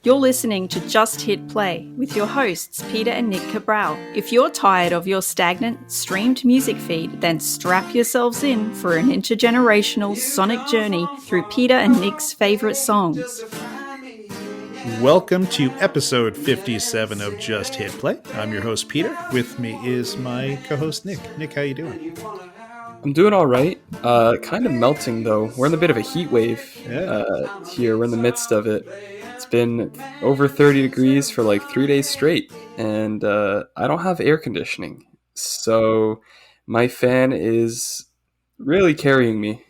You're listening to Just Hit Play with your hosts, Peter and Nick Cabral. If you're tired of your stagnant, streamed music feed, then strap yourselves in for an intergenerational sonic journey through Peter and Nick's favorite songs. Welcome to episode 57 of Just Hit Play. I'm your host, Peter. With me is my co-host, Nick. Nick, how you doing? I'm doing all right. Kind of melting, though. We're in a bit of a heat wave here. We're in the midst of it. It's been over 30 degrees for like 3 days straight, and I don't have air conditioning. So my fan is really carrying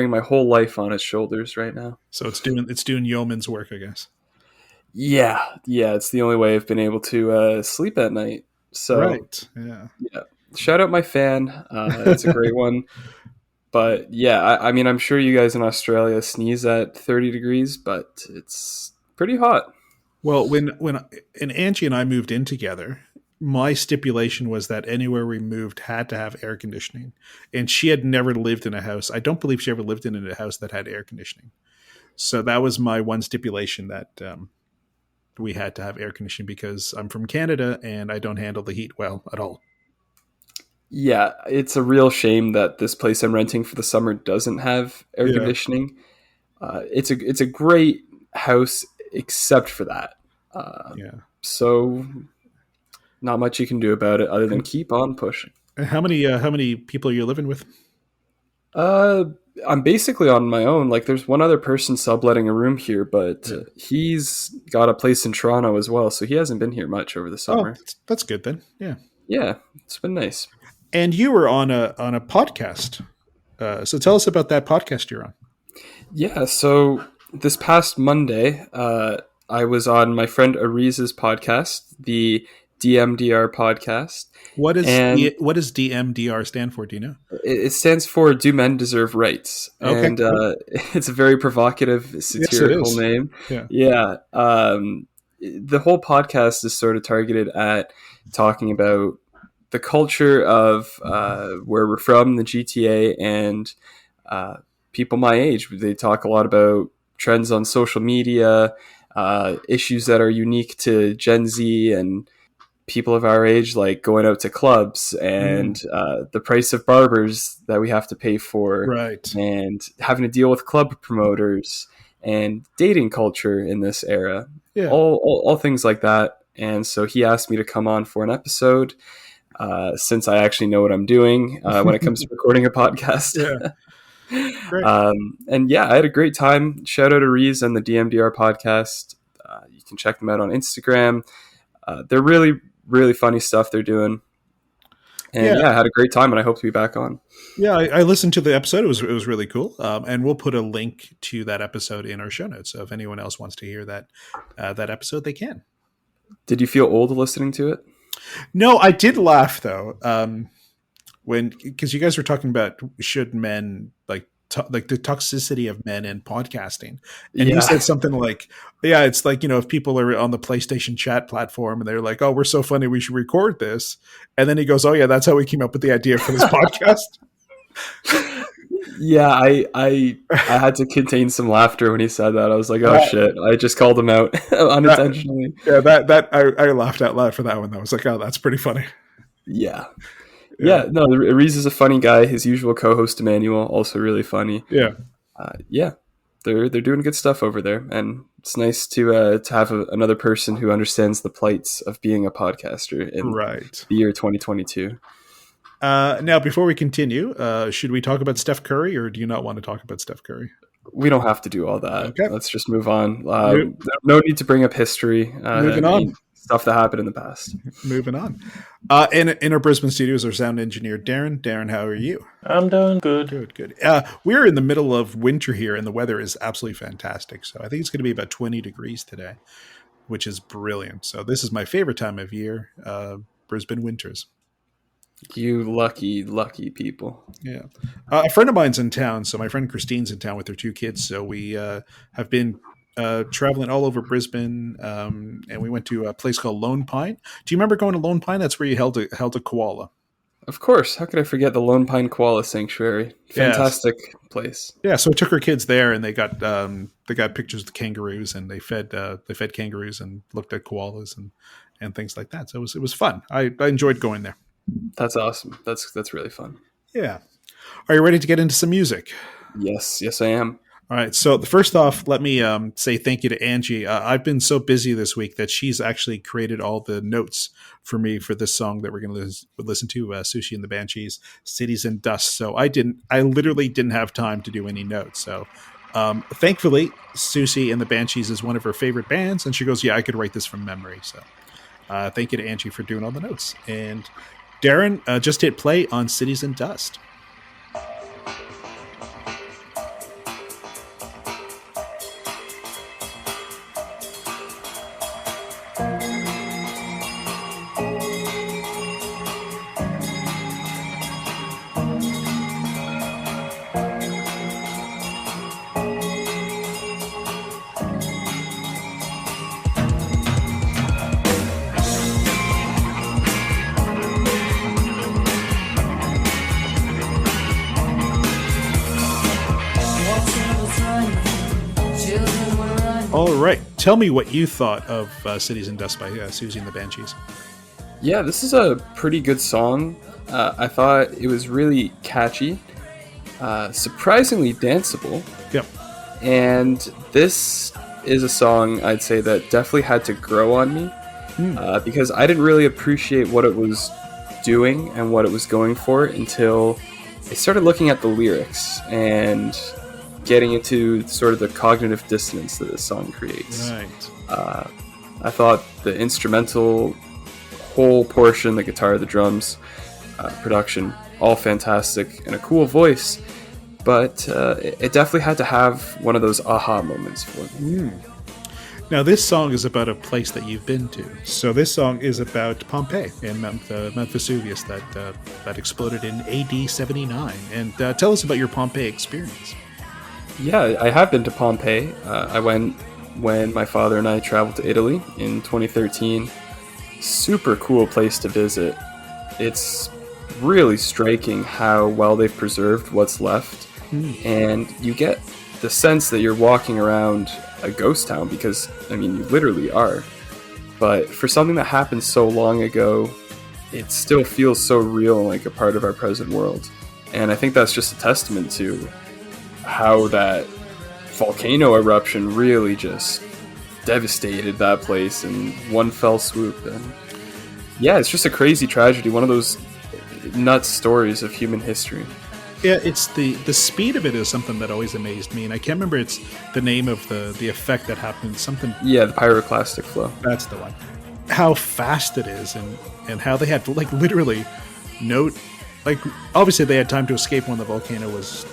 my whole life on its shoulders right now. So it's doing yeoman's work, I guess. Yeah, it's the only way I've been able to sleep at night. So right, yeah. Shout out my fan. It's a great one. But yeah, I mean, I'm sure you guys in Australia sneeze at 30 degrees, but it's pretty hot. Well, when Angie and I moved in together, my stipulation was that anywhere we moved had to have air conditioning. And she had never lived in a house. I don't believe she ever lived in a house that had air conditioning. So that was my one stipulation, that we had to have air conditioning, because I'm from Canada and I don't handle the heat well at all. Yeah, it's a real shame that this place I'm renting for the summer doesn't have air conditioning. It's a great house except for that. So not much you can do about it other than keep on pushing. How many people are you living with? I'm basically on my own. Like, there's one other person subletting a room here, but he's got a place in Toronto as well, so he hasn't been here much over the summer. Oh, that's good then. Yeah, it's been nice. And you were on a podcast. So tell us about that podcast you're on. Yeah, so this past Monday, I was on my friend Ariza's podcast, the DMDR podcast. What does DMDR stand for? Do you know? It stands for Do Men Deserve Rights? Okay. And it's a very provocative, satirical name. Yeah. The whole podcast is sort of targeted at talking about the culture of where we're from, the GTA, and people my age. They talk a lot about trends on social media, issues that are unique to Gen Z and people of our age, like going out to clubs and the price of barbers that we have to pay for, right, and having to deal with club promoters and dating culture in this era. All things like that. And so he asked me to come on for an episode, since I actually know what I'm doing when it comes to recording a podcast. Great. And yeah, I had a great time. Shout out to Reese and the DMDR podcast. You can check them out on Instagram. They're really, really funny stuff they're doing. And I had a great time, and I hope to be back on. Yeah, I listened to the episode. It was really cool. And we'll put a link to that episode in our show notes. So if anyone else wants to hear that episode, they can. Did you feel old listening to it? No, I did laugh though. Because you guys were talking about should men like the toxicity of men in podcasting, and you said something like, it's like, if people are on the PlayStation chat platform and they're like, oh, we're so funny, we should record this, and then he goes, oh yeah, that's how we came up with the idea for this podcast. Yeah, I had to contain some laughter when he said that. I was like, oh shit, I just called him out unintentionally. I laughed out loud for that one. I was like, oh, that's pretty funny. Yeah, no, Reese is a funny guy. His usual co-host Emmanuel, also really funny. They're doing good stuff over there, and it's nice to have another person who understands the plights of being a podcaster in the year 2022. Now, before we continue, should we talk about Steph Curry, or do you not want to talk about Steph Curry? We don't have to do all that. Okay. Let's just move on. No need to bring up history. Moving on. Stuff that happened in the past. Moving on. In our Brisbane studios, our sound engineer, Darren. Darren, how are you? I'm doing good. Good. We're in the middle of winter here, and the weather is absolutely fantastic. So I think it's going to be about 20 degrees today, which is brilliant. So this is my favorite time of year, Brisbane winters. You lucky people. Yeah. A friend of mine's in town. So my friend Christine's in town with her 2 kids. So we have been traveling all over Brisbane, and we went to a place called Lone Pine. Do you remember going to Lone Pine? That's where you held a koala. Of course. How could I forget the Lone Pine Koala Sanctuary? Fantastic place. Yeah, so I took her kids there, and they got pictures of the kangaroos, and they fed kangaroos and looked at koalas and things like that. So it was fun. I enjoyed going there. That's awesome. That's really fun. Yeah. Are you ready to get into some music? Yes, I am. All right. So first off, let me say thank you to Angie. I've been so busy this week that she's actually created all the notes for me for this song that we're going to listen to, Sushi and the Banshees, Cities and Dust. So I literally didn't have time to do any notes. So thankfully, Sushi and the Banshees is one of her favorite bands. And she goes, yeah, I could write this from memory. So thank you to Angie for doing all the notes. And Darren, just hit play on Cities and Dust. All right. Tell me what you thought of Cities and Dust by Susie and the Banshees. Yeah, this is a pretty good song. I thought it was really catchy, surprisingly danceable. Yep. And this is a song I'd say that definitely had to grow on me because I didn't really appreciate what it was doing and what it was going for until I started looking at the lyrics and getting into sort of the cognitive dissonance that this song creates. Right. I thought the instrumental whole portion, the guitar, the drums, production, all fantastic and a cool voice, but it definitely had to have one of those aha moments for me. Now, this song is about a place that you've been to. So this song is about Pompeii and Mount Vesuvius that exploded in AD 79. And tell us about your Pompeii experience. Yeah, I have been to Pompeii. I went when my father and I traveled to Italy in 2013. Super cool place to visit. It's really striking how well they've preserved what's left. And you get the sense that you're walking around a ghost town because, I mean, you literally are. But for something that happened so long ago, it still feels so real and like a part of our present world. And I think that's just a testament to how that volcano eruption really just devastated that place in one fell swoop. And yeah, it's just a crazy tragedy, one of those nuts stories of human history. Yeah, it's the speed of it is something that always amazed me, and I can't remember it's the name of the effect that happened. Something. Yeah, the pyroclastic flow. That's the one. How fast it is, and how they had to literally note, obviously they had time to escape when the volcano was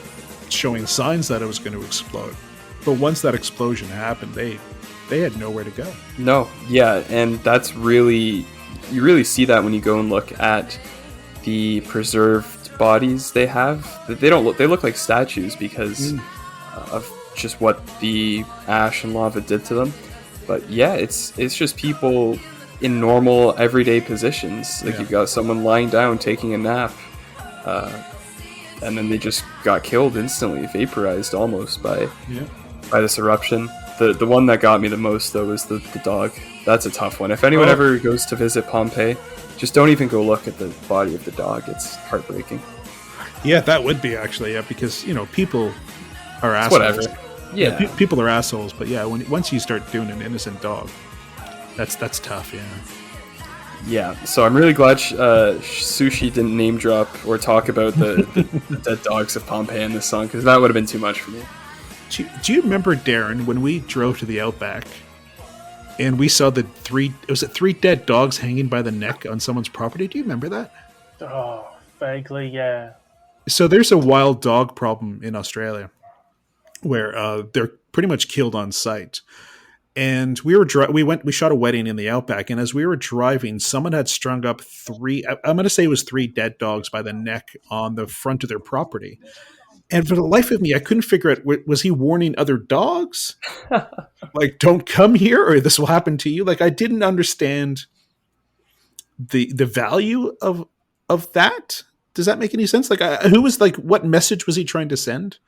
showing signs that it was going to explode, but once that explosion happened, they had nowhere to go. No, yeah, and that's you really see that when you go and look at the preserved bodies they have. They look like statues because of just what the ash and lava did to them. But yeah, it's just people in normal everyday positions. You've got someone lying down taking a nap, and then they just got killed instantly, vaporized almost by this eruption. The one that got me the most though was the dog. That's a tough one. If anyone ever goes to visit Pompeii, just don't even go look at the body of the dog. It's heartbreaking. Yeah, that would be actually, people are assholes. Whatever. Yeah, people are assholes, but yeah, once you start doing an innocent dog, that's tough. Yeah, so I'm really glad Sushi didn't name drop or talk about the dead dogs of Pompeii in this song, because that would have been too much for me. Do you remember, Darren, when we drove to the Outback and we saw the three dead dogs hanging by the neck on someone's property? Do you remember that? Oh, vaguely, yeah. So there's a wild dog problem in Australia where they're pretty much killed on sight. And we shot a wedding in the Outback, and as we were driving, someone had strung up I'm going to say it was 3 dead dogs by the neck on the front of their property. And for the life of me, I couldn't figure out, was he warning other dogs? Don't come here or this will happen to you? I didn't understand the value of of that? Does that make any sense? Like, who was like, what message was he trying to send?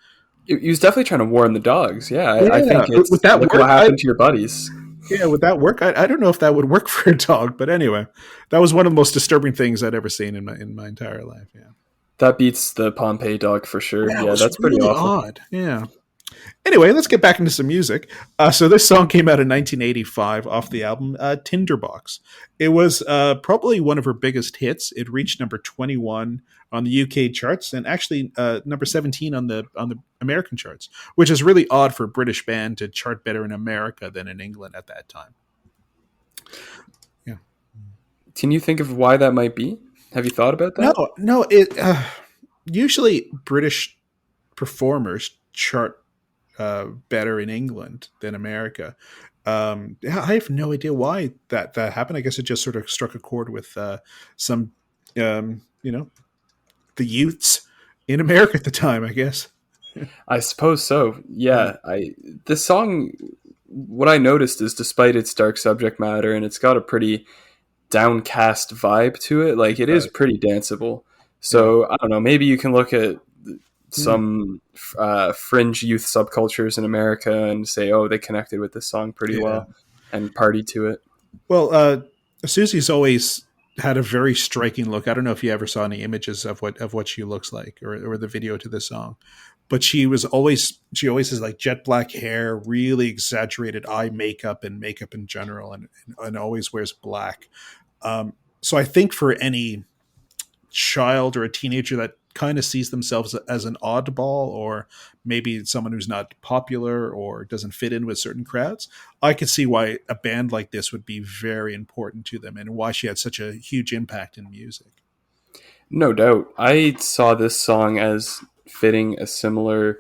He was definitely trying to warn the dogs. Yeah, I think it's would that look work? what happened to your buddies. Yeah, would that work? I don't know if that would work for a dog, but anyway, that was one of the most disturbing things I'd ever seen in my entire life. Yeah, that beats the Pompeii dog for sure. Yeah, that's really pretty awful. odd. Yeah. Anyway, let's get back into some music. So this song came out in 1985 off the album Tinderbox. It was probably one of her biggest hits. It reached number 21 on the UK charts and actually number 17 on the American charts, which is really odd for a British band to chart better in America than in England at that time. Yeah. Can you think of why that might be? Have you thought about that? No. It usually British performers chart better in England than America. I have no idea why that happened. I guess it just sort of struck a chord with some, the youths in America at the time, I guess. I suppose so. Yeah. This song, what I noticed is despite its dark subject matter and it's got a pretty downcast vibe to it, like it is pretty danceable. So I don't know, maybe you can look at some fringe youth subcultures in America and say, oh, they connected with this song pretty well and party to it. Well, Susie's always had a very striking look. I don't know if you ever saw any images of what she looks like or the video to this song, but she always has like jet black hair, really exaggerated eye makeup and makeup in general, and always wears black. So I think for any child or a teenager that kind of sees themselves as an oddball or maybe someone who's not popular or doesn't fit in with certain crowds, I could see why a band like this would be very important to them and why she had such a huge impact in music. No doubt. I saw this song as fitting a similar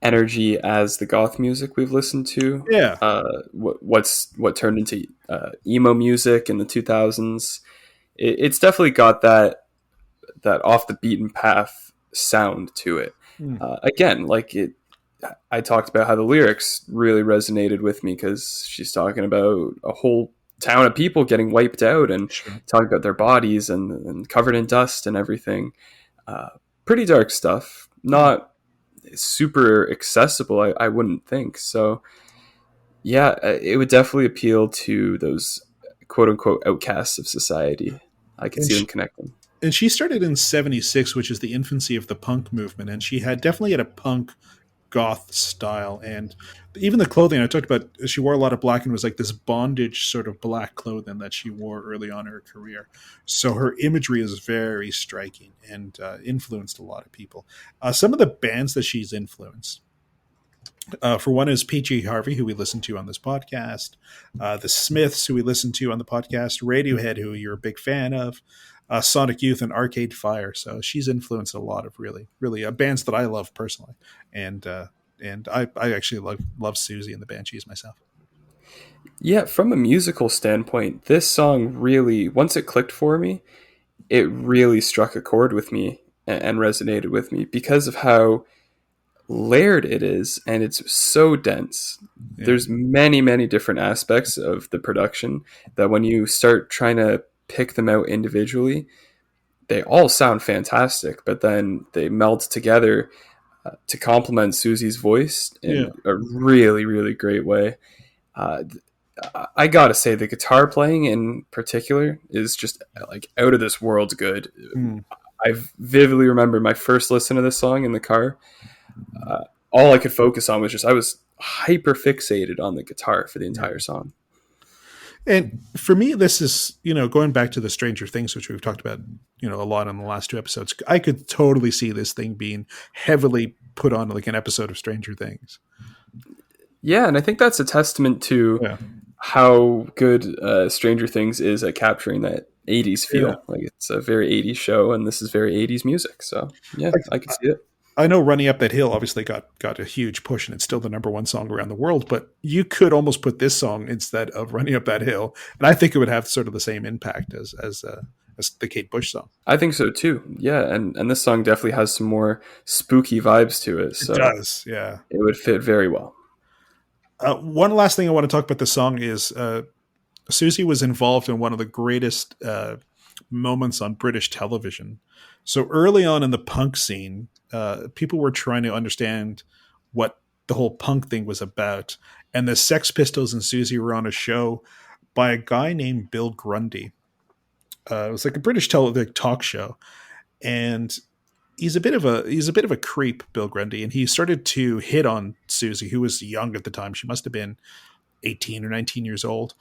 energy as the goth music we've listened to. Yeah. What turned into emo music in the 2000s. It's definitely got that off the beaten path sound to it. Again, like I talked about how the lyrics really resonated with me because she's talking about a whole town of people getting wiped out and talking about their bodies and covered in dust and everything. Pretty dark stuff, not super accessible, I wouldn't think. So yeah, it would definitely appeal to those quote unquote outcasts of society. I can see them connecting. And she started in 76, which is the infancy of the punk movement. And she definitely had a punk goth style. And even the clothing I talked about, she wore a lot of black and was like this bondage sort of black clothing that she wore early on in her career. So her imagery is very striking and influenced a lot of people. Some of the bands that she's influenced, for one is PG Harvey, who we listen to on this podcast, the Smiths, who we listen to on the podcast, Radiohead, who you're a big fan of, Sonic Youth and Arcade Fire. So she's influenced a lot of really bands that I love personally. And I actually love Susie and the Banshees myself. Yeah, from a musical standpoint, this song really, once it clicked for me, it really struck a chord with me and resonated with me because of how layered it is, and it's so dense. There's many different aspects of the production that when you start trying to pick them out individually, they all sound fantastic, but then they meld together to complement Susie's voice in a really great way. I gotta say the guitar playing in particular is just like out of this world good. I vividly remember my first listen to this song in the car. All I could focus on was I was hyper fixated on the guitar for the entire song. And for me, this is, going back to the Stranger Things, which we've talked about, a lot on the last two episodes. I could totally see this thing being heavily put on like an episode of Stranger Things. Yeah, and I think that's a testament to how good Stranger Things is at capturing that 80s feel. Yeah. Like it's a very 80s show, and this is very 80s music. So yeah, I can see it. I know Running Up That Hill obviously got a huge push, and it's still the number one song around the world, but you could almost put this song instead of Running Up That Hill, and I think it would have sort of the same impact as the Kate Bush song. I think so too. Yeah, and this song definitely has some more spooky vibes to it. So it does, yeah. It would fit very well. One last thing I want to talk about the song is Susie was involved in one of the greatest moments on British television. So early on in the punk scene, people were trying to understand what the whole punk thing was about. And the Sex Pistols and Susie were on a show by a guy named Bill Grundy. It was like a British talk show. And he's a bit of a creep, Bill Grundy, and he started to hit on Susie, who was young at the time. She must have been 18 or 19 years old.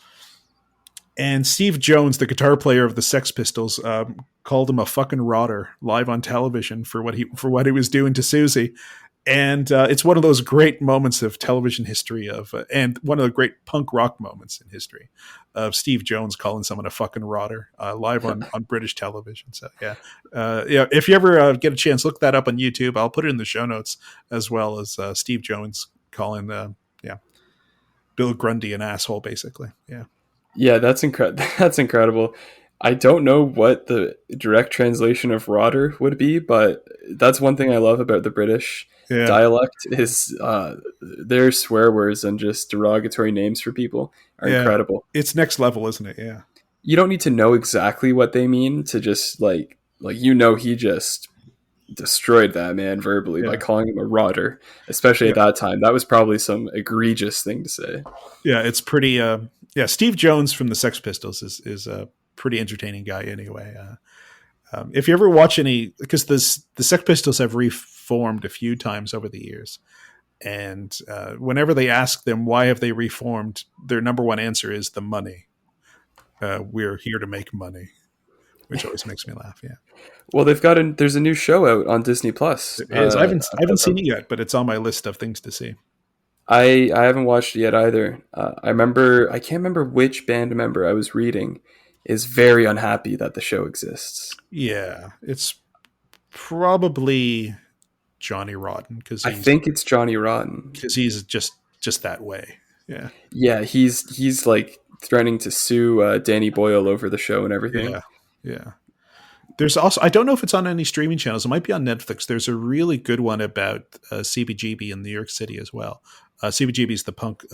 And Steve Jones, the guitar player of the Sex Pistols, called him a fucking rotter live on television for what he was doing to Susie. And it's one of those great moments of television history and one of the great punk rock moments in history of Steve Jones calling someone a fucking rotter live on British television. So yeah, if you ever get a chance, look that up on YouTube. I'll put it in the show notes, as well as Steve Jones calling Bill Grundy an asshole, basically. Yeah, that's incredible. I don't know what the direct translation of rotter would be, but that's one thing I love about the British dialect is their swear words and just derogatory names for people are incredible. It's next level, isn't it? Yeah. You don't need to know exactly what they mean to just like he just destroyed that man verbally by calling him a rotter, especially at that time. That was probably some egregious thing to say. Yeah, it's pretty Steve Jones from the Sex Pistols is a pretty entertaining guy anyway. If you ever watch because the Sex Pistols have reformed a few times over the years, and whenever they ask them why have they reformed, their number one answer is the money. We're here to make money, which always makes me laugh. Yeah. Well, there's a new show out on Disney Plus. It is. I haven't seen it yet, but it's on my list of things to see. I haven't watched it yet either. I can't remember which band member I was reading is very unhappy that the show exists. Yeah, it's probably Johnny Rotten, I think it's Johnny Rotten because he's just that way. Yeah, yeah, he's like threatening to sue Danny Boyle over the show and everything. Yeah. There's also, I don't know if it's on any streaming channels. It might be on Netflix. There's a really good one about CBGB in New York City as well. CBGB is the punk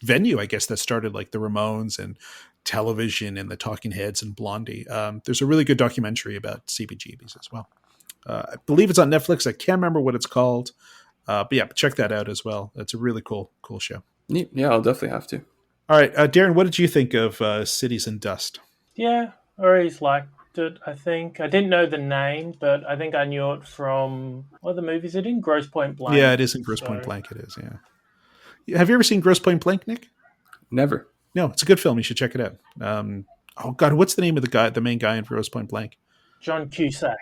venue, I guess, that started like the Ramones and Television and the Talking Heads and Blondie. There's a really good documentary about CBGBs as well. I believe it's on Netflix. I can't remember what it's called. But yeah, check that out as well. It's a really cool show. Yeah, I'll definitely have to. All right, Darren, what did you think of Cities and Dust? Yeah, I always liked it, I think. I didn't know the name, but I think I knew it from one of the movies. It in Grosse Pointe Blank. Yeah, it is in Grosse Pointe Blank. It is, yeah. Have you ever seen Grosse Pointe Blank, Nick? Never. No, it's a good film. You should check it out. Oh, God, what's the name of the main guy in Grosse Pointe Blank? John Cusack.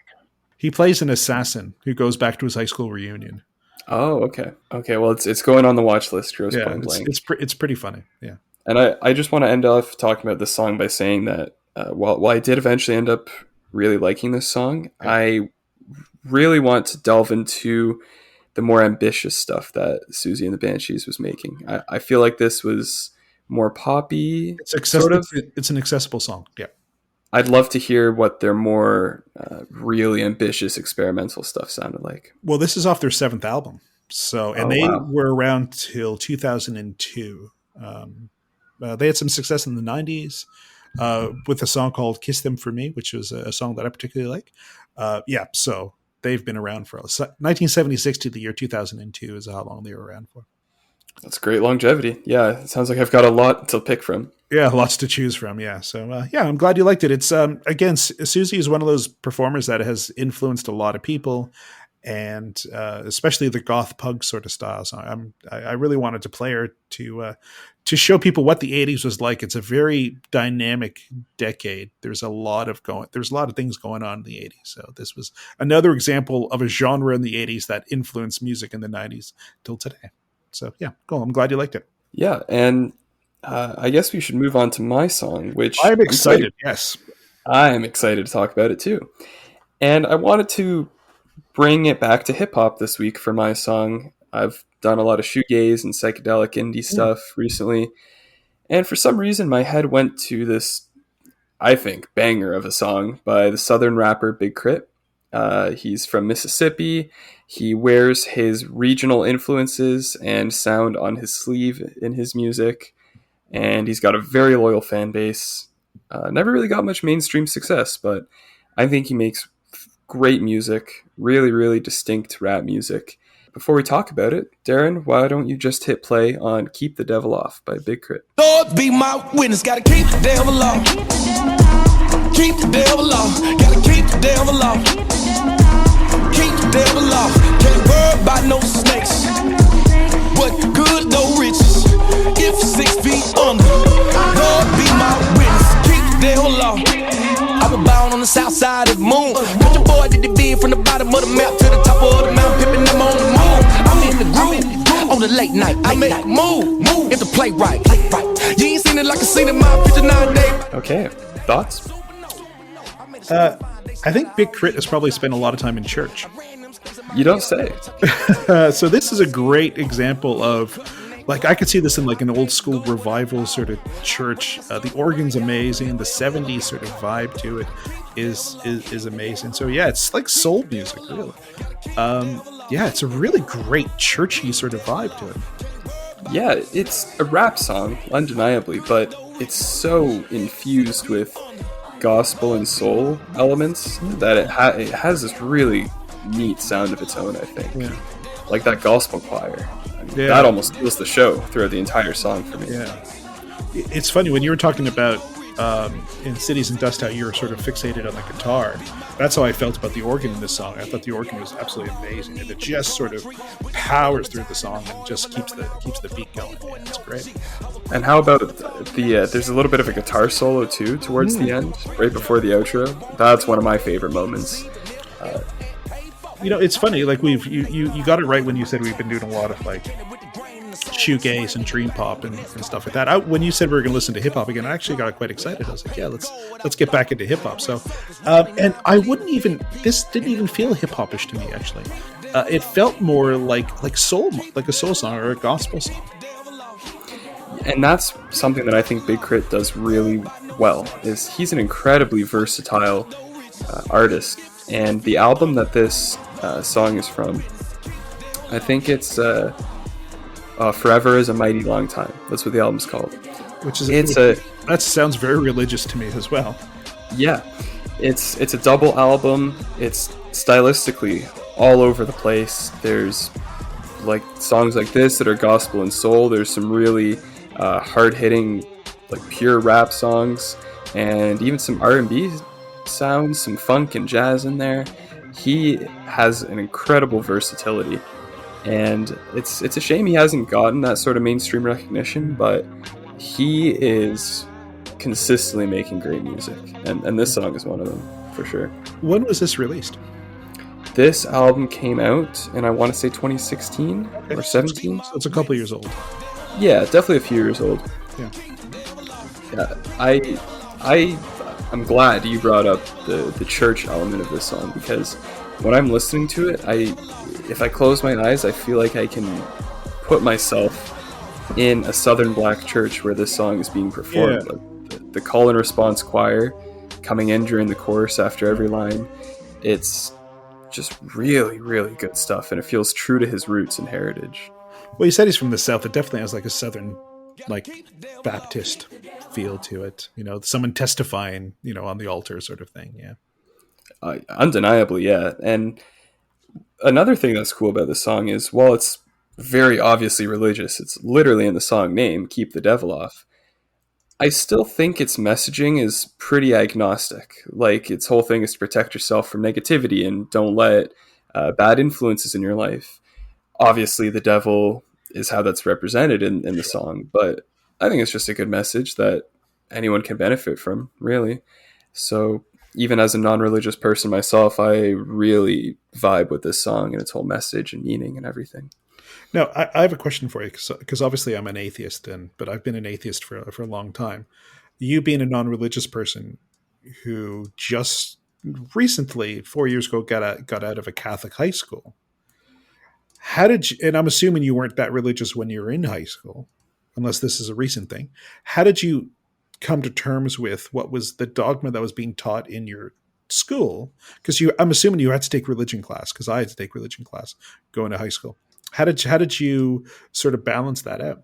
He plays an assassin who goes back to his high school reunion. Oh, okay. Okay, well, it's going on the watch list, Grosse Pointe Blank. It's pretty funny, yeah. And I just want to end off talking about this song by saying that while I did eventually end up really liking this song, I really want to delve into the more ambitious stuff that Susie and the Banshees was making. I feel like this was more poppy. It's an accessible song, yeah. I'd love to hear what their more really ambitious experimental stuff sounded like. Well, this is off their 7th album. They were around till 2002. They had some success in the 90s with a song called Kiss Them For Me, which was a song that I particularly like. So they've been around for 1976 to the year 2002 is how long they were around for. That's great longevity. Yeah, it sounds like I've got a lot to pick from. Yeah, lots to choose from. Yeah, so I'm glad you liked it. It's again, Susie is one of those performers that has influenced a lot of people, and especially the goth punk sort of style. So I really wanted to play her to show people what the 80s was like. It's a very dynamic decade. There's a lot of things going on in the 80s. So this was another example of a genre in the 80s that influenced music in the 90s till today. So yeah, cool. I'm glad you liked it. Yeah, and I guess we should move on to my song, which I'm excited. Yes, I'm excited to talk about it too. And I wanted to bring it back to hip hop this week for my song. I've done a lot of shoegaze and psychedelic indie stuff recently, and for some reason my head went to this, I think, banger of a song by the Southern rapper Big Crit. He's from Mississippi. He wears his regional influences and sound on his sleeve in his music, and he's got a very loyal fan base. Never really got much mainstream success, but I think he makes great music, really, really distinct rap music. Before we talk about it, Darren, why don't you just hit play on Keep the Devil Off by Big K.R.I.T. Lord be my witness, gotta keep the devil off. Keep the devil off, gotta keep the devil off. Keep the devil off, can't worry about no snakes. But good no riches, if 6 feet under. Lord be my witness, keep the devil off. I was bound on the south side of the moon. Country boy did the bid from the bottom of the map to the top of the mountain, pimping them on the moon. I'm in the groove, on the late night. I make move, if the play right. You ain't seen it like I seen it my 59 day. Okay, thoughts? I think Big K.R.I.T. has probably spent a lot of time in church. You don't say. So this is a great example of, like, I could see this in like an old school revival sort of church. The organ's amazing. The 70s sort of vibe to it is amazing. So yeah, it's like soul music, really. Yeah, it's a really great churchy sort of vibe to it. Yeah, it's a rap song, undeniably, but it's so infused with gospel and soul elements that it has this really neat sound of its own, I think. Yeah. Like that gospel choir. Yeah. That almost steals the show throughout the entire song for me. Yeah. It's funny, when you were talking about in Cities and Dust how you were sort of fixated on the guitar. That's how I felt about the organ in this song. I thought the organ was absolutely amazing, and it just sort of powers through the song and just keeps the beat going. Yeah, it's great. And how about the there's a little bit of a guitar solo too towards the end, right before the outro. That's one of my favorite moments. It's funny. Like you got it right when you said we've been doing a lot of like shoegaze and dream pop and stuff like that. When you said we were going to listen to hip hop again, I actually got quite excited. I was like, yeah, let's get back into hip hop. So, and I this didn't even feel hip hopish to me. Actually, it felt more like soul, like a soul song or a gospel song. And that's something that I think Big K.R.I.T. does really well. Is he's an incredibly versatile artist, and the album that this song is from, I think it's Forever is a Mighty Long Time. That's what the album's called. That sounds very religious to me as well. Yeah, it's a double album. It's stylistically all over the place. There's like songs like this that are gospel and soul. There's some really hard-hitting, like pure rap songs, and even some R&B sounds, some funk and jazz in there. He has an incredible versatility, and it's a shame he hasn't gotten that sort of mainstream recognition, but he is consistently making great music, and this song is one of them, for sure. When was this released? This album came out in, I want to say, 2016 or 17. So it's a couple years old. Yeah, definitely a few years old. Yeah. I'm glad you brought up the church element of this song, because when I'm listening to it, if I close my eyes, I feel like I can put myself in a Southern Black church where this song is being performed. Yeah. Like the call and response choir coming in during the chorus after every line. It's just really, really good stuff, and it feels true to his roots and heritage. Well, you said he's from the South. It definitely has like a Southern, like Baptist feel to it. Someone testifying, on the altar sort of thing. Yeah. Undeniably, yeah. And another thing that's cool about this song is, while it's very obviously religious, it's literally in the song name, Keep the Devil Off, I still think its messaging is pretty agnostic. Like, its whole thing is to protect yourself from negativity and don't let bad influences in your life. Obviously, the devil is how that's represented in the song, but I think it's just a good message that anyone can benefit from, really. So even as a non-religious person myself, I really vibe with this song and its whole message and meaning and everything. Now, I have a question for you, because obviously I'm an atheist, but I've been an atheist for a long time. You being a non-religious person who just recently, 4 years ago, got out of a Catholic high school, how did you, and I'm assuming you weren't that religious when you were in high school, unless this is a recent thing, how did you come to terms with what was the dogma that was being taught in your school? Because I'm assuming you had to take religion class, because I had to take religion class going to high school. How did you sort of balance that out?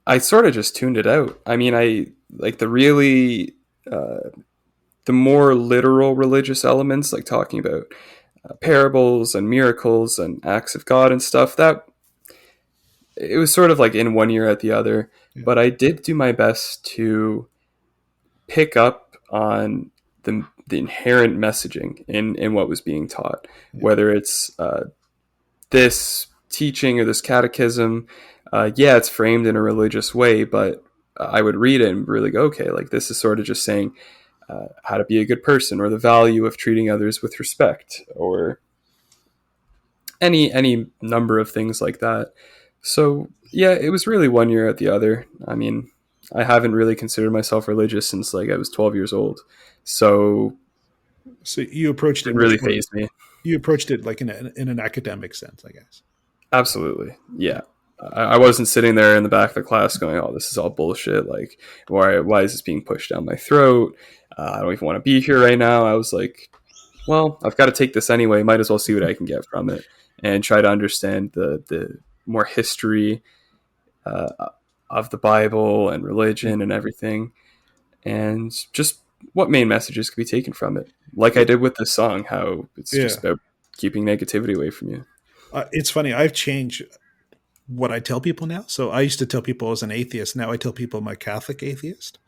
I sort of just tuned it out. I mean, I like the really the more literal religious elements, like talking about parables and miracles and acts of God and stuff. That it was sort of like in one ear at the other. Yeah. But I did do my best to pick up on the inherent messaging in what was being taught, whether it's this teaching or this catechism. It's framed in a religious way, but I would read it and really go, okay, like this is sort of just saying how to be a good person, or the value of treating others with respect, or any number of things like that. So yeah, it was really one ear at the other. I mean, I haven't really considered myself religious since like I was 12 years old. So you approached it really fazed me. You approached it like in an academic sense, I guess. Absolutely. Yeah. I wasn't sitting there in the back of the class going, oh, this is all bullshit. Like, why is this being pushed down my throat? I don't even want to be here right now. I was like, well, I've got to take this anyway. Might as well see what I can get from it and try to understand the more history of the Bible and religion and everything, and just what main messages could be taken from it. Like I did with this song, how it's just about keeping negativity away from you. It's funny. I've changed what I tell people now. So I used to tell people I was an atheist. Now I tell people I'm a Catholic atheist,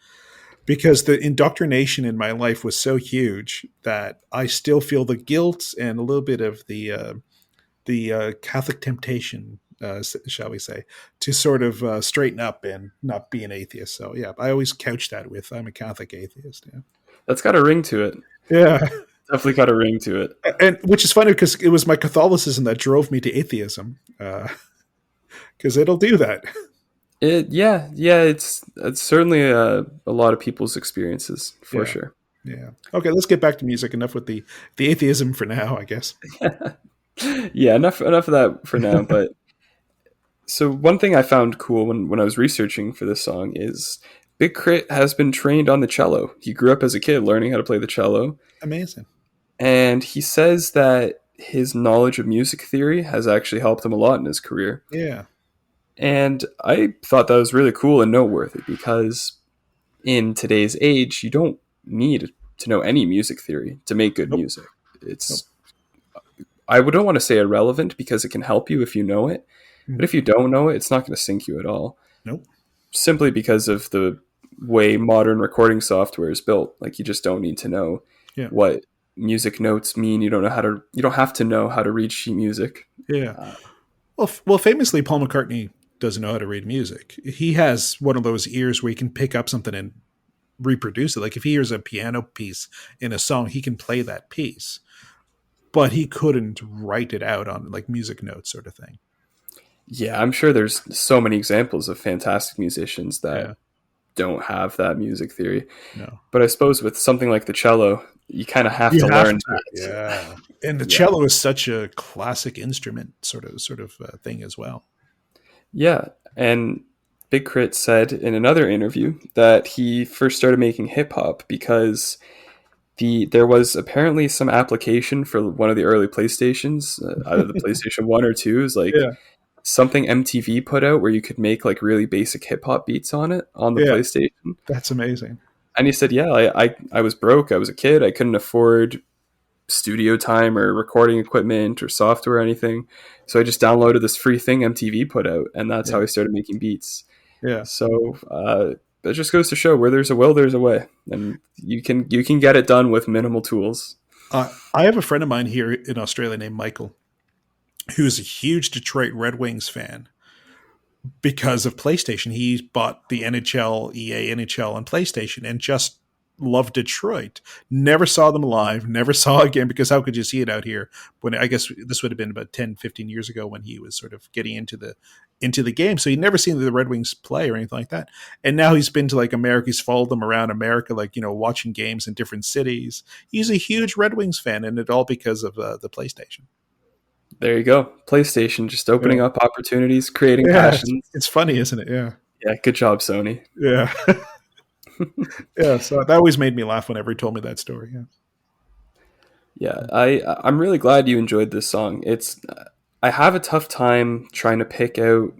because the indoctrination in my life was so huge that I still feel the guilt and a little bit of the Catholic temptation, shall we say, to sort of straighten up and not be an atheist. So yeah, I always couch that with I'm a Catholic atheist. Yeah, that's got a ring to it. Yeah, definitely got a ring to it. And which is funny because it was my Catholicism that drove me to atheism, because it'll do that. It's certainly a lot of people's experiences for sure. Yeah. Okay, let's get back to music. Enough with the atheism for now, I guess. Yeah, enough of that for now. But so one thing I found cool when I was researching for this song is Big K.R.I.T. has been trained on the cello. He grew up as a kid learning how to play the cello. Amazing. And he says that his knowledge of music theory has actually helped him a lot in his career. Yeah. And I thought that was really cool and noteworthy, because in today's age, you don't need to know any music theory to make good music. It's I don't want to say irrelevant, because it can help you if you know it. But if you don't know it, it's not going to sink you at all. Nope. Simply because of the way modern recording software is built. Like, you just don't need to know what music notes mean. You don't have to know how to read sheet music. Yeah. Well, famously, Paul McCartney doesn't know how to read music. He has one of those ears where he can pick up something and reproduce it. Like if he hears a piano piece in a song, he can play that piece, but he couldn't write it out on like music notes sort of thing. Yeah, I'm sure there's so many examples of fantastic musicians that don't have that music theory. No. But I suppose with something like the cello, you kind of have to learn that. Yeah. And the cello is such a classic instrument sort of thing as well. Yeah. And Big K.R.I.T. said in another interview that he first started making hip hop because there was apparently some application for one of the early PlayStations, either the PlayStation 1 or 2, is like something MTV put out where you could make like really basic hip hop beats on it on the PlayStation. That's amazing. And he said, I was broke. I was a kid. I couldn't afford studio time or recording equipment or software or anything. So I just downloaded this free thing MTV put out, and that's how I started making beats. Yeah. So that just goes to show where there's a will, there's a way, and you can get it done with minimal tools. I have a friend of mine here in Australia named Michael, who's a huge Detroit Red Wings fan because of PlayStation. He bought the NHL, EA NHL on PlayStation and just loved Detroit. Never saw them live, never saw again, because how could you see it out here? When I guess this would have been about 10, 15 years ago when he was sort of getting into the game. So he'd never seen the Red Wings play or anything like that. And now he's been to like America. He's followed them around America, like, watching games in different cities. He's a huge Red Wings fan, and it all because of the PlayStation. There you go. PlayStation just opening up opportunities, creating passions. It's funny, isn't it? Yeah. Yeah. Good job, Sony. Yeah. Yeah. So that always made me laugh whenever he told me that story. Yeah. Yeah. I'm really glad you enjoyed this song. I have a tough time trying to pick out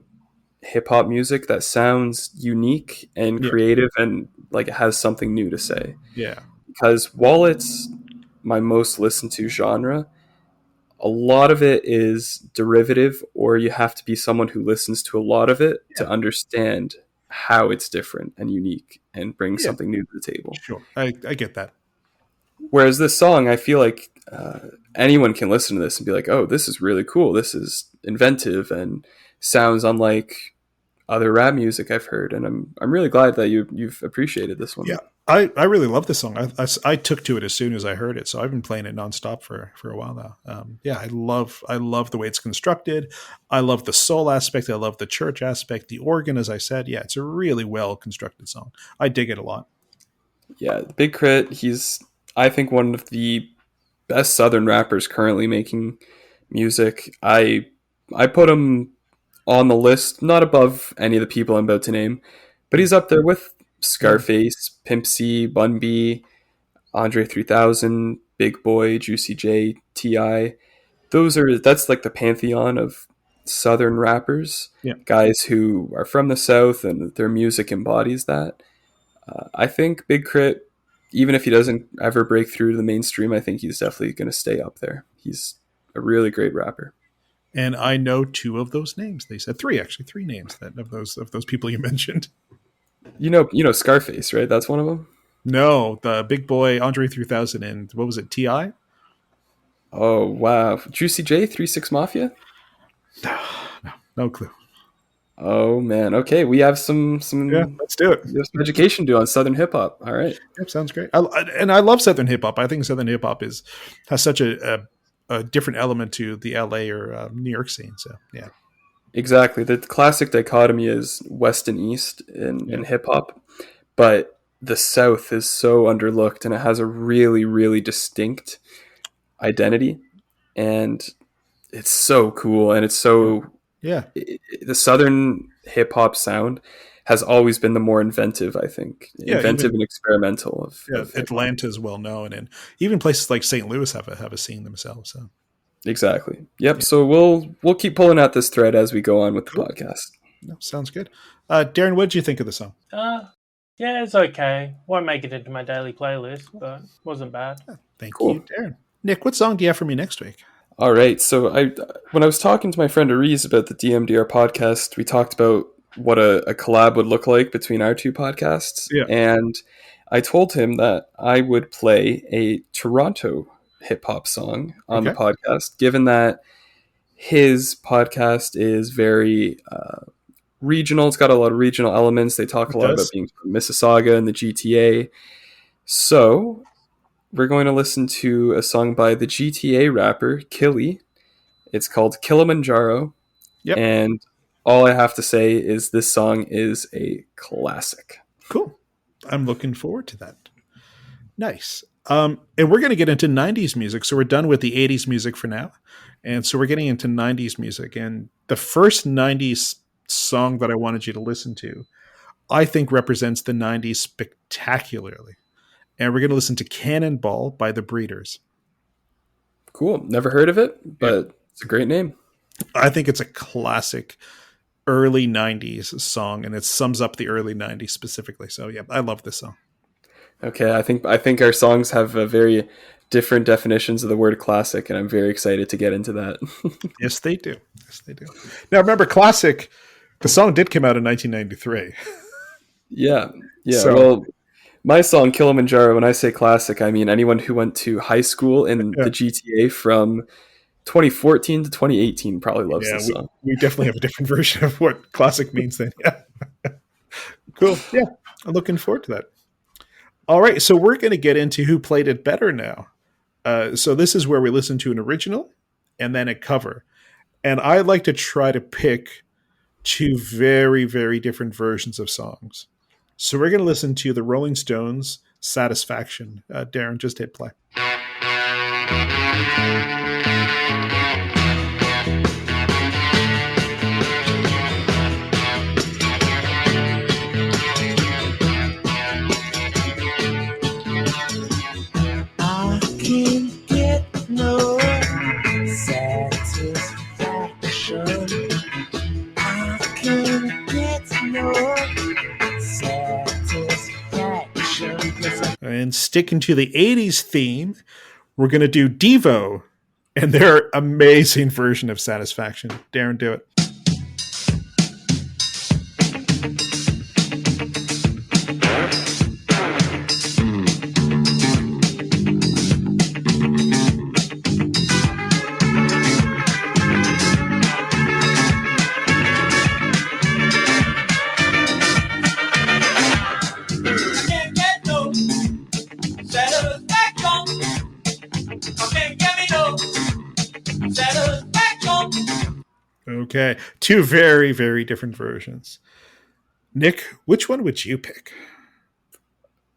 hip hop music that sounds unique and creative and like it has something new to say. Yeah. Because while it's my most listened to genre, a lot of it is derivative, or you have to be someone who listens to a lot of it to understand how it's different and unique and bring something new to the table. Sure. I get that. Whereas this song, I feel like anyone can listen to this and be like, oh, this is really cool. This is inventive and sounds unlike other rap music I've heard. And I'm really glad that you've appreciated this one. Yeah. I really love this song. I took to it as soon as I heard it, so I've been playing it nonstop for a while now. I love the way it's constructed. I love the soul aspect. I love the church aspect. The organ, as I said, it's a really well constructed song. I dig it a lot. Yeah, Big Crit. He's, I think, one of the best Southern rappers currently making music. I put him on the list, not above any of the people I'm about to name, but he's up there with Scarface, Pimp C, Bun B, Andre 3000, Big Boy, Juicy J, T.I. That's like the pantheon of Southern rappers, guys who are from the South and their music embodies that. I think Big Crit, even if he doesn't ever break through to the mainstream, I think he's definitely going to stay up there. He's a really great rapper. And I know two of those names. They said three names of those people you mentioned. You know Scarface, right? That's one of them? No, the Big Boy, Andre 3000, and what was it, T.I.? Oh, wow. Juicy J, 3-6 Mafia? No clue. Oh, man. Okay, we have some let's do it. We have some education to do on Southern hip-hop. All right. Yep, sounds great. I love Southern hip-hop. I think Southern hip-hop has such a different element to the L.A. or New York scene, so, yeah. Exactly. The classic dichotomy is West and East in hip-hop, but the South is so underlooked, and it has a really, really distinct identity, and it's so cool, and it's so... Yeah. The Southern hip-hop sound has always been the more inventive, I think. Inventive and experimental. Of Atlanta is well known, and even places like St. Louis have a scene themselves, so... Exactly. Yep. Yeah. So we'll keep pulling at this thread as we go on with the podcast. No, sounds good. Darren, what did you think of the song? Yeah, it's okay. Won't make it into my daily playlist, but wasn't bad. Thank you, Darren. Nick, what song do you have for me next week? All right. So when I was talking to my friend Aries about the DMDR podcast, we talked about what a collab would look like between our two podcasts. Yeah. And I told him that I would play a Toronto hip-hop song on the podcast, given that his podcast is very regional. It's got a lot of regional elements. They talk a lot about being from Mississauga and the GTA. So we're going to listen to a song by the GTA rapper Killy. It's called Kilimanjaro. Yep. And all I have to say is this song is a classic. Cool. I'm looking forward to that. Nice. And we're going to get into 90s music. So we're done with the 80s music for now. And so we're getting into 90s music. And the first 90s song that I wanted you to listen to, I think represents the 90s spectacularly. And we're going to listen to Cannonball by the Breeders. Cool. Never heard of it, but it's a great name. I think it's a classic early 90s song, and it sums up the early 90s specifically. So yeah, I love this song. Okay, I think our songs have very different definitions of the word classic, and I'm very excited to get into that. Yes, they do. Now, remember, classic, the song did come out in 1993. Yeah. So, well, my song, Kilimanjaro, when I say classic, I mean anyone who went to high school in the GTA from 2014 to 2018 probably loves this song. We definitely have a different version of what classic means then. Yeah. Cool. Yeah, I'm looking forward to that. All right, so we're going to get into who played it better now. So this is where we listen to an original and then a cover. And I like to try to pick two very, very different versions of songs. So we're going to listen to the Rolling Stones' Satisfaction. Darren, just hit play. And sticking to the 80s theme, we're going to do Devo and their amazing version of Satisfaction. Darren, do it. Okay, two very, very different versions. Nick, which one would you pick?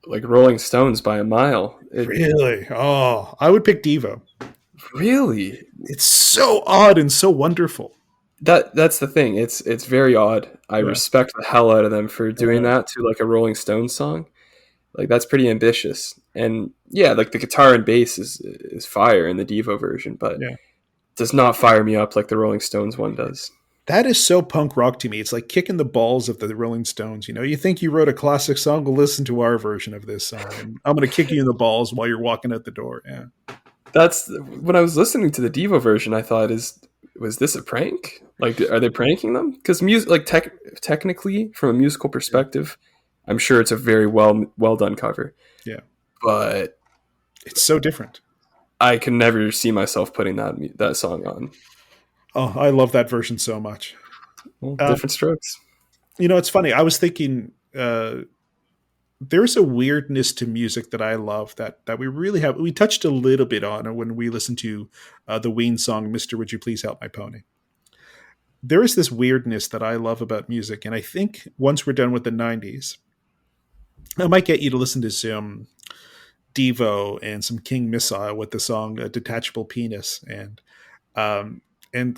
Like Rolling Stones by a mile. Really? Oh, I would pick Devo. Really? It's so odd and so wonderful. That's the thing. It's very odd. I respect the hell out of them for doing that to like a Rolling Stones song. Like that's pretty ambitious. And yeah, like the guitar and bass is fire in the Devo version, but does not fire me up like the Rolling Stones one does. That is so punk rock to me. It's like kicking the balls of the Rolling Stones. You know, you think you wrote a classic song? Well, listen to our version of this song. And I'm going to kick you in the balls while you're walking out the door. Yeah. That's when I was listening to the Devo version, I thought, was this a prank? Like, are they pranking them? Because music, like technically, from a musical perspective, I'm sure it's a very well done cover. Yeah. But it's so different. I can never see myself putting that song on. Oh, I love that version so much. Well, different strokes. You know, it's funny. I was thinking there's a weirdness to music that I love that we really have. We touched a little bit on when we listened to the Ween song, Mr. Would You Please Help My Pony? There is this weirdness that I love about music. And I think once we're done with the 90s, I might get you to listen to some Devo and some King Missile with the song Detachable Penis and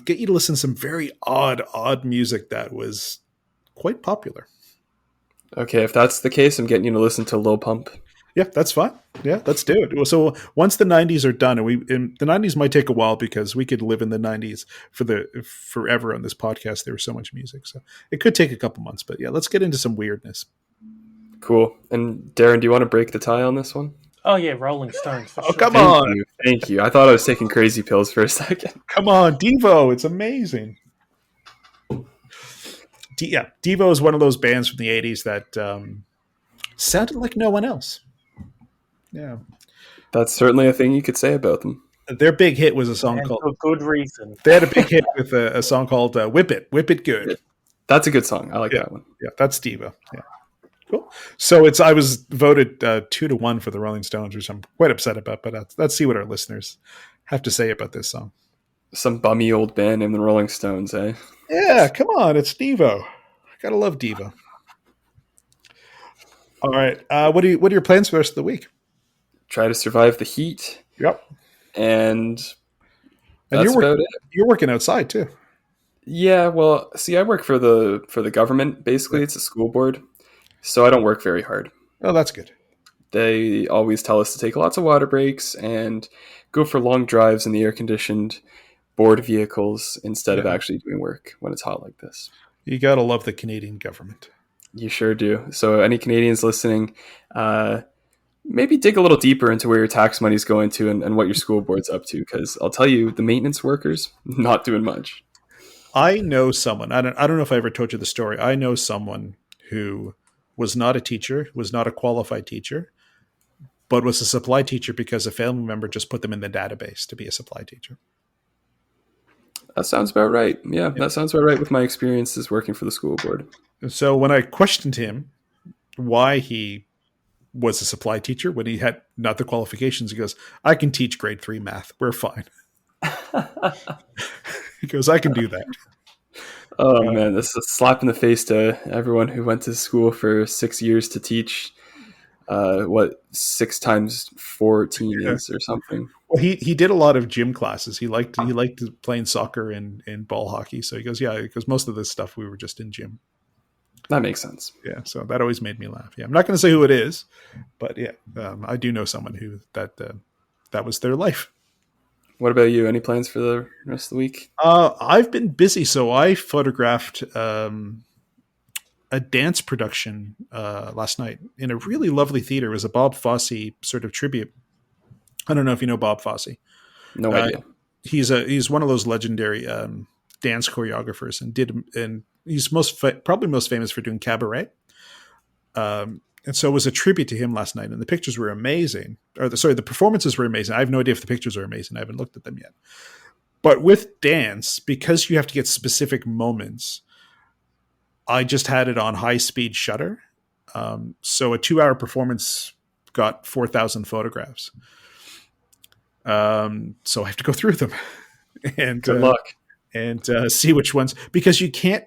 get you to listen to some very odd music that was quite popular. Okay, if that's the case, I'm getting you to listen to Lil Pump. Yeah, that's fine. Yeah, let's do it. So once the 90s are done, and the 90s might take a while because we could live in the 90s forever on this podcast. There was so much music. So it could take a couple months, but yeah, let's get into some weirdness. Cool. And Darren, do you want to break the tie on this one? Oh, yeah, Rolling Stones. For sure. Come on. Thank you. I thought I was taking crazy pills for a second. Come on, Devo. It's amazing. Devo is one of those bands from the 80s that sounded like no one else. Yeah. That's certainly a thing you could say about them. Their big hit was a song called... For good reason. They had a big hit with a song called Whip It. Whip It Good. That's a good song. I like that one. Yeah, that's Devo. Yeah. Cool. So I was voted 2-1 for the Rolling Stones, which I'm quite upset about, but let's see what our listeners have to say about this song. Some bummy old band named the Rolling Stones, eh? Yeah, come on. It's Devo. Gotta love Devo. All right. What are your plans for the rest of the week? Try to survive the heat. Yep. And that's about it. You're working outside too. Yeah, well, see, I work for the government. Basically, it's a school board, so I don't work very hard. Oh, that's good. They always tell us to take lots of water breaks and go for long drives in the air-conditioned board vehicles instead of actually doing work when it's hot like this. You gotta love the Canadian government. You sure do. So any Canadians listening, maybe dig a little deeper into where your tax money is going to and what your school board's up to, because I'll tell you, the maintenance workers, not doing much. I know someone, I don't know if I ever told you the story. I know someone who was not a teacher, was not a qualified teacher, but was a supply teacher because a family member just put them in the database to be a supply teacher. That sounds about right. Yeah, that sounds about right with my experiences working for the school board. So when I questioned him why he was a supply teacher when he had not the qualifications, he goes, I can teach grade 3 math. We're fine. He goes, I can do that. Oh, man, this is a slap in the face to everyone who went to school for 6 years to teach 6 times 14 is or something. Well, he did a lot of gym classes. He liked playing soccer and ball hockey. So he goes, yeah, because most of this stuff we were just in gym. That makes sense. Yeah, so that always made me laugh. Yeah, I'm not going to say who it is, but yeah, I do know someone who that was their life. What about you? Any plans for the rest of the week? I've been busy, so I photographed a dance production last night in a really lovely theater. It was a Bob Fosse sort of tribute. I don't know if you know Bob Fosse. No idea. He's one of those legendary dance choreographers, and he's probably most famous for doing Cabaret. And so it was a tribute to him last night, and the pictures were amazing. The performances were amazing. I have no idea if the pictures are amazing. I haven't looked at them yet. But with dance, because you have to get specific moments, I just had it on high-speed shutter. So a 2-hour performance got 4,000 photographs. So I have to go through them and good luck and see which ones, because you can't.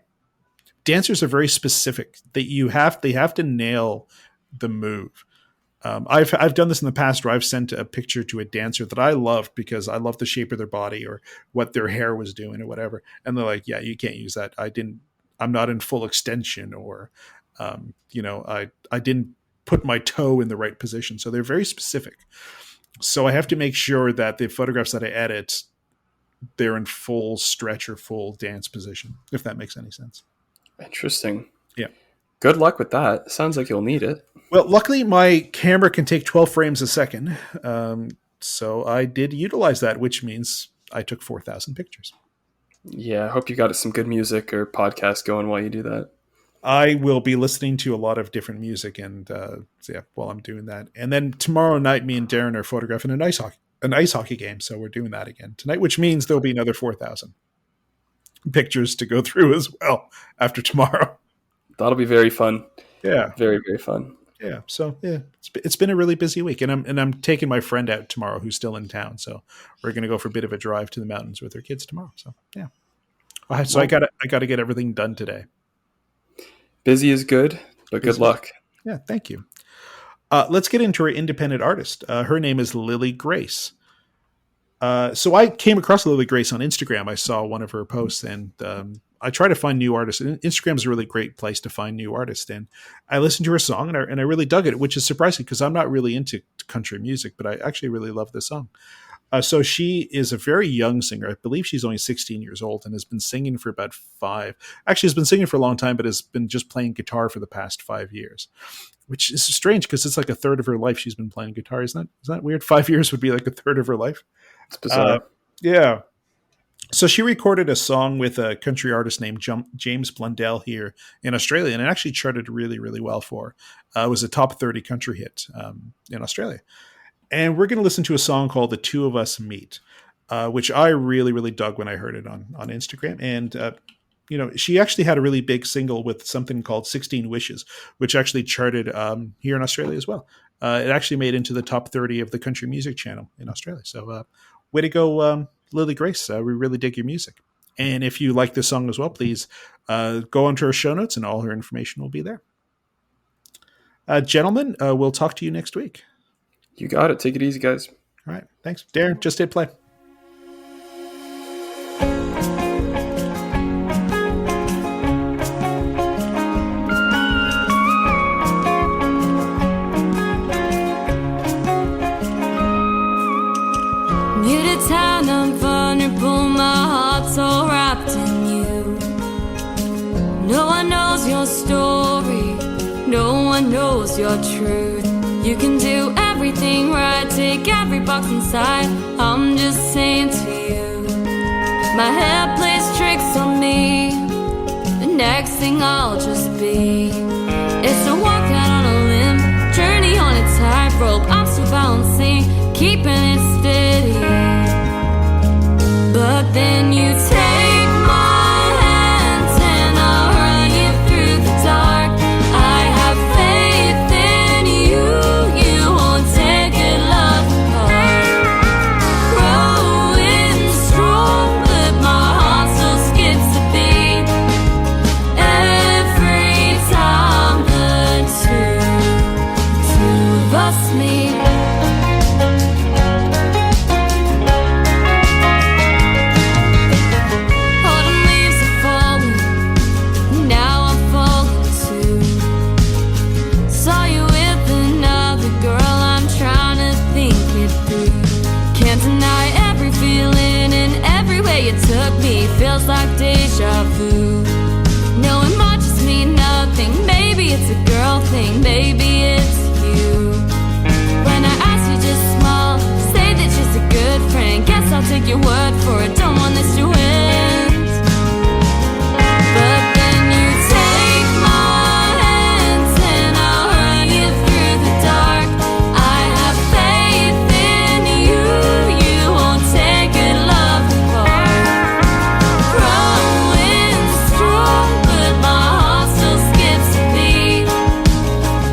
Dancers are very specific. They have to nail the move. I've done this in the past where I've sent a picture to a dancer that I loved because I love the shape of their body or what their hair was doing or whatever, and they're like, "Yeah, you can't use that. I'm not in full extension, or I didn't put my toe in the right position." So they're very specific. So I have to make sure that the photographs that I edit, they're in full stretch or full dance position, if that makes any sense. Interesting. Yeah. Good luck with that. Sounds like you'll need it. Well, luckily my camera can take 12 frames a second. So I did utilize that, which means I took 4,000 pictures. Yeah. I hope you got some good music or podcast going while you do that. I will be listening to a lot of different music and while I'm doing that. And then tomorrow night, me and Darren are photographing an ice hockey game. So we're doing that again tonight, which means there'll be another 4,000 pictures to go through as well after tomorrow. That'll be very fun. Yeah. Very, very fun. Yeah. So it's been a really busy week, and I'm taking my friend out tomorrow who's still in town. So we're going to go for a bit of a drive to the mountains with her kids tomorrow. So yeah. So I got to get everything done today. Busy is good, but good luck. Yeah, thank you. Let's get into our independent artist. Her name is Lily Grace. So I came across Lily Grace on Instagram. I saw one of her posts, and I try to find new artists. And Instagram is a really great place to find new artists. And I listened to her song, and I really dug it, which is surprising because I'm not really into country music, but I actually really love this song. So she is a very young singer. I believe she's only 16 years old and has been singing for about 5. Actually, has been singing for a long time, but has been just playing guitar for the past 5 years, which is strange because it's like a third of her life she's been playing guitar. Isn't that weird? 5 years would be like a third of her life. It's bizarre. Yeah. So she recorded a song with a country artist named James Blundell here in Australia, and it actually charted really, really well for her. It was a top 30 country hit in Australia. And we're going to listen to a song called The Two of Us Meet, which I really, really dug when I heard it on Instagram. And, she actually had a really big single with something called 16 Wishes, which actually charted here in Australia as well. It actually made into the top 30 of the country music channel in Australia. So way to go, Lily Grace. We really dig your music. And if you like this song as well, please go onto our show notes and all her information will be there. Gentlemen, we'll talk to you next week. You got it. Take it easy, guys. All right. Thanks. Darren, just hit play. New to town, I'm vulnerable, my heart's all wrapped in you. No one knows your story, no one knows your truth. You can do everything right, take every box inside. I'm just saying to you, my head plays tricks on me. The next thing I'll just be, it's a walk out on a limb, journey on a tightrope. I'm still balancing, keeping it steady. But then you take my hands and I'll run you through the dark. I have faith in you, you won't take it love apart. Growing strong, but my heart still skips a beat. Every time the two of us meet. Feels like deja vu. Knowing might just mean nothing. everything, maybe it's you. When I ask you, just smile, say that you're a good friend. Guess I'll take your word for it, don't want this to end. But then you take my hands and I'll run you through the dark. I have faith in you, you won't take good love apart. Growing strong, but my heart still skips a beat.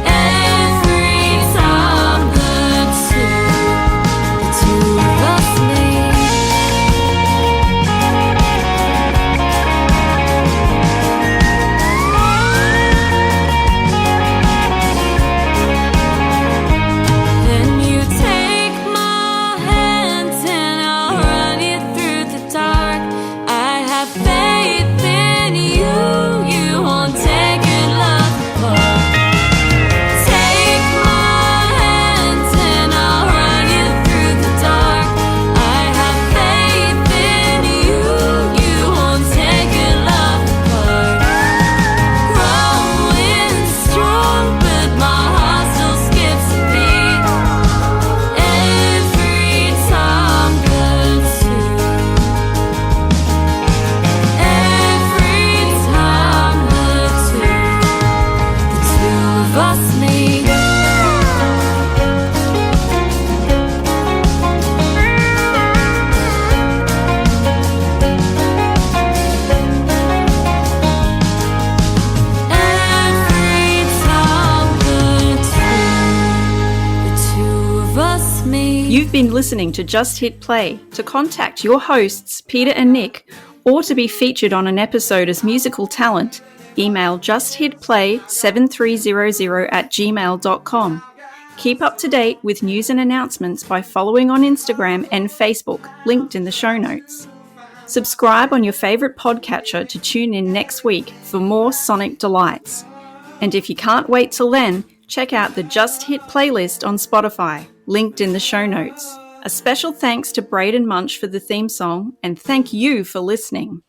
Every time the two of us meet. Then you take my hands and I'll run you through the dark. I have faith in you, you won't take your love apart. Take my hands and I'll run you through the dark. I have faith in you, you won't take your love apart. Growing strong, but my heart still skips a beat. Every time the two of us meet. Every time the two of us meet. You've been listening to Just Hit Play. To contact your hosts, Peter and Nick, or to be featured on an episode as musical talent, email justhitplay7300@gmail.com. Keep up to date with news and announcements by following on Instagram and Facebook, linked in the show notes. Subscribe on your favourite podcatcher to tune in next week for more sonic delights. And if you can't wait till then, check out the Just Hit playlist on Spotify, linked in the show notes. A special thanks to Braden Munch for the theme song, and thank you for listening.